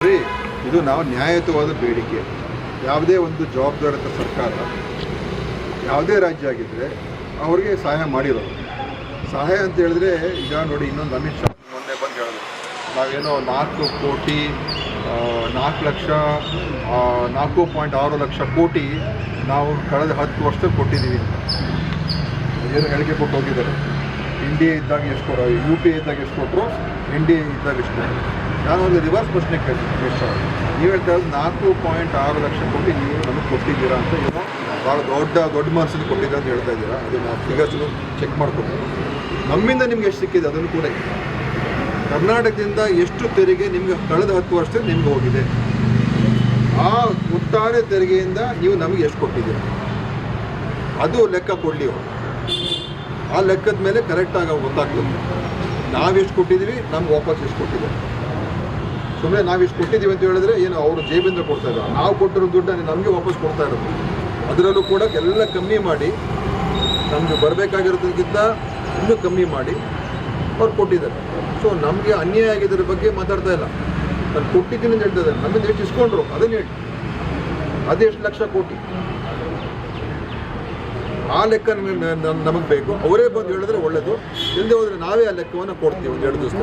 ಇದು ನಾವು ನ್ಯಾಯಯುತವಾದ ಬೇಡಿಕೆ. ಯಾವುದೇ ಒಂದು ಜವಾಬ್ದಾರಿತ ಸರ್ಕಾರ ಯಾವುದೇ ರಾಜ್ಯ ಆಗಿದ್ದರೆ ಅವ್ರಿಗೆ ಸಹಾಯ ಮಾಡಿರೋದು. ಸಹಾಯ ಅಂತ ಹೇಳಿದ್ರೆ ಈಗ ನೋಡಿ, ಇನ್ನೊಂದು ಅಮಿತ್ ಶಾ ಮೊನ್ನೆ ಬಂದು ಹೇಳಿದ್ರು, ನಾವೇನೋ 4.6 ಲಕ್ಷ ಕೋಟಿ ನಾವು ಕಳೆದ 10 ವರ್ಷದಲ್ಲಿ ಕೊಟ್ಟಿದ್ದೀವಿ ಅಂತ ಏನು ಹೇಳಿಕೆ ಕೊಟ್ಟು ಹೋಗಿದ್ದಾರೆ. ಇಂಡಿಯಾ ಇದ್ದಾಗ ಎಷ್ಟು ಕೊಡೋ, ಯು ಪಿ ಇದ್ದಾಗ ಎಷ್ಟು ಕೊಟ್ಟರು, ಇಂಡಿಯಾ ಇದ್ದಾಗ ಎಷ್ಟು ಕೊಟ್ಟರು. ನಾನು ಒಂದು ರಿವರ್ಸ್ ಪ್ರಶ್ನೆ ಕೇಳ್ತೀನಿ ಅಮಿತ್ ಶಾ, ನೀವು ಹೇಳ್ತಾ ಇರೋದು 4.6 ಲಕ್ಷ ಕೋಟಿ ನೀವು ನಮಗೆ ಕೊಟ್ಟಿದ್ದೀರಾ ಅಂತ, ಏನೋ ಭಾಳ ದೊಡ್ಡ ಮನಸ್ಸಲ್ಲಿ ಕೊಟ್ಟಿದ್ದೀರಾ ಅಂತ ಹೇಳ್ತಾ ಇದ್ದೀರಾ. ಅದು ನಾವು ಫಿಗರ್ಸ್ನು ಚೆಕ್ ಮಾಡ್ಕೊತೀವಿ. ನಮ್ಮಿಂದ ನಿಮ್ಗೆ ಎಷ್ಟು ಸಿಕ್ಕಿದೆ ಅದನ್ನು ಕೂಡ, ಕರ್ನಾಟಕದಿಂದ ಎಷ್ಟು ತೆರಿಗೆ ನಿಮಗೆ ಕಳೆದ 10 ವರ್ಷದಲ್ಲಿ ನಿಮ್ಗೆ ಹೋಗಿದೆ, ಆ ಒಟ್ಟಾರೆ ತೆರಿಗೆಯಿಂದ ನೀವು ನಮಗೆ ಎಷ್ಟು ಕೊಟ್ಟಿದ್ದೀರಾ ಅದು ಲೆಕ್ಕ ಕೊಡಲಿ. ಆ ಲೆಕ್ಕದ ಮೇಲೆ ಕರೆಕ್ಟಾಗಿ ಗೊತ್ತಾಗ್ತದೆ ನಾವೆಷ್ಟು ಕೊಟ್ಟಿದ್ದೀವಿ, ನಮ್ಗೆ ವಾಪಸ್ ಎಷ್ಟು ಕೊಟ್ಟಿದ್ದೀವಿ. ಸುಮ್ಮನೆ ನಾವಿಷ್ಟು ಕೊಟ್ಟಿದ್ದೀವಿ ಅಂತ ಹೇಳಿದ್ರೆ ಏನು ಅವರು ಜೇಬಿಂದ ಕೊಡ್ತಾ ಇದ್ದಾರೆ, ನಾವು ಕೊಟ್ಟಿರೋ ದುಡ್ಡನ್ನು ನಮಗೆ ವಾಪಸ್ ಕೊಡ್ತಾ ಇರೋದು. ಅದರಲ್ಲೂ ಕೂಡ ಎಲ್ಲ ಕಮ್ಮಿ ಮಾಡಿ, ನಮಗೆ ಬರಬೇಕಾಗಿರೋದಕ್ಕಿಂತ ಇನ್ನೂ ಕಮ್ಮಿ ಮಾಡಿ ಅವ್ರು ಕೊಟ್ಟಿದ್ದಾರೆ. ಸೊ ನಮಗೆ ಅನ್ಯಾಯ ಆಗಿದ್ದರ ಬಗ್ಗೆ ಮಾತಾಡ್ತಾ ಇಲ್ಲ, ನಾನು ಕೊಟ್ಟಿದ್ದೀನಿ ಅಂತ ಹೇಳ್ತಾ ಇದ್ದಾರೆ. ನಮ್ಮಿಂದ ಎಷ್ಟು ಇಸ್ಕೊಂಡ್ರು ಅದನ್ನು ಹೇಳಿ, ಅದೇ ಎಷ್ಟು ಲಕ್ಷ ಕೋಟಿ, ಆ ಲೆಕ್ಕ ನಮಗೆ ಬೇಕು. ಅವರೇ ಬಂದು ಹೇಳಿದ್ರೆ ಒಳ್ಳೆಯದು, ಇಲ್ಲದೆ ಹೋದರೆ ನಾವೇ ಆ ಲೆಕ್ಕವನ್ನು ಕೊಡ್ತೀವಿ. ಒಂದು 2 ದಿವಸ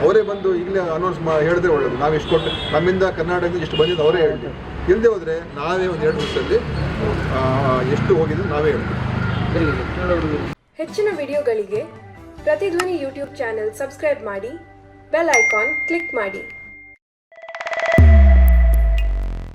ಅವರೇ ಬಂದು ಈಗಲೇ ಅನೌನ್ಸ್ ಹೇಳಿದ್ರೆ ಒಳ್ಳೆಯದು. ನಾವು ಎಷ್ಟು ಕೊಟ್ಟು ನಮ್ಮಿಂದ ಕರ್ನಾಟಕದಿಂದ ಎಷ್ಟು ಬಂದಿದ್ದು ಅವರೇ ಹೇಳ್ತೀವಿ. ಇಲ್ಲದೆ ಹೋದರೆ ನಾವೇ ಒಂದು 2 ದಿವಸದಲ್ಲಿ ಎಷ್ಟು ಹೋಗಿದೆ ನಾವೇ ಹೇಳ್ತೀವಿ. ಹೆಚ್ಚಿನ ವಿಡಿಯೋಗಳಿಗೆ ಪ್ರತಿಧ್ವನಿ ಯೂಟ್ಯೂಬ್ ಚಾನೆಲ್ ಸಬ್ಸ್ಕ್ರೈಬ್ ಮಾಡಿ, ಬೆಲ್ ಐಕಾನ್ ಕ್ಲಿಕ್ ಮಾಡಿ.